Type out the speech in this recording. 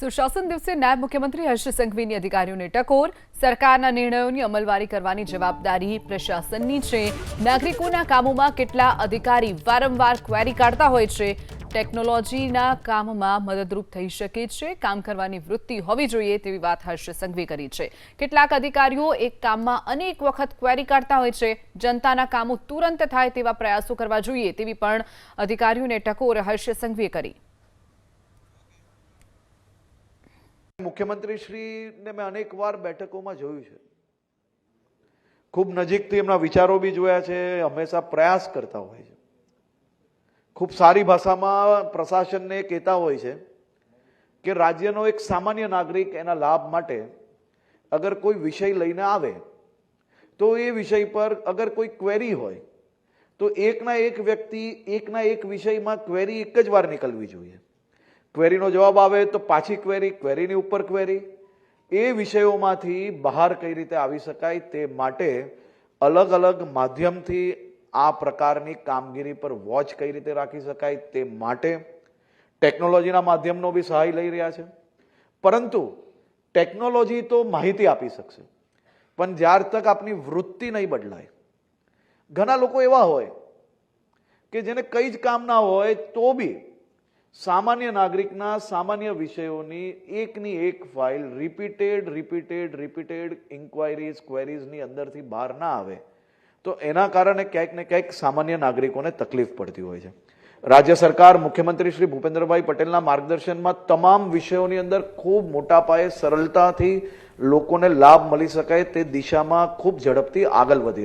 સુશાસન દિવસે નાયબ મુખ્યમંત્રી હર્ષ સંઘવીની અધિકારીઓને ટકોર સરકારના નિર્ણયોની અમલવારી કરવાની જવાબદારી પ્રશાસનની છે। નાગરિકોના કામોમાં કેટલા અધિકારી વારંવાર ક્વેરી કાઢતા હોય છે। ટેકનોલોજીના કામમાં મદદરૂપ થઈ શકે છે, કામ કરવાની વૃત્તિ હોવી જોઈએ તેવી વાત હર્ષ સંઘવી કરી છે। કેટલાક અધિકારીઓ એક કામમાં અનેક વખત ક્વેરી કાઢતા હોય છે। જનતાના કામો તુરંત થાય તેવા પ્રયાસો કરવા જોઈએ તેવી પણ અધિકારીઓને ટકોર હર્ષ સંઘવીએ કરી। मुख्यमंत्री श्री ने मैं अनेक वार बैठकों में जोયું છે, खूब नजीकથી એમના વિચારો બી જોયા છે, હંમેશા પ્રયાસ કરતા હોય છે। ખૂબ સારી ભાષામાં પ્રશાસનને કહેતા હોય છે કે રાજ્યનો એક સામાન્ય નાગરિક એના લાભ માટે અગર કોઈ વિષય લઈને આવે તો એ વિષય પર અગર કોઈ ક્વેરી હોય તો એકના એક વ્યક્તિ એકના એક વિષયમાં ક્વેરી એક જ વાર નીકળવી જોઈએ। ક્વેરીનો જવાબ આવે તો પાછી ક્વેરી, ક્વેરીની ઉપર ક્વેરી, એ વિષયોમાંથી બહાર કઈ રીતે આવી શકાય તે માટે અલગ અલગ માધ્યમથી આ પ્રકારની કામગીરી પર વોચ કઈ રીતે રાખી શકાય તે માટે ટેકનોલોજીના માધ્યમનો બી સહાય લઈ રહ્યા છે। પરંતુ ટેકનોલોજી તો માહિતી આપી શકશે, પણ જ્યાર તક આપની વૃત્તિ નહીં બદલાય, ઘણા લોકો એવા હોય કે જેને કઈ જ કામ ના હોય તો બી સામાન્ય નાગરિકના સામાન્ય વિષયોની એકની એક ફાઇલ રિપીટેડ ઇન્ક્વાયરીઝ ક્વેરીઝની અંદરથી બહાર ના આવે તો એના કારણે ક્યાંક ને ક્યાંક સામાન્ય નાગરિકોને તકલીફ પડતી હોય છે। રાજ્ય સરકાર મુખ્યમંત્રી શ્રી ભૂપેન્દ્રભાઈ પટેલના માર્ગદર્શનમાં તમામ વિષયોની અંદર ખૂબ મોટા પાયે સરળતાથી લોકોને લાભ મળી શકાય તે દિશામાં ખૂબ ઝડપથી આગળ વધી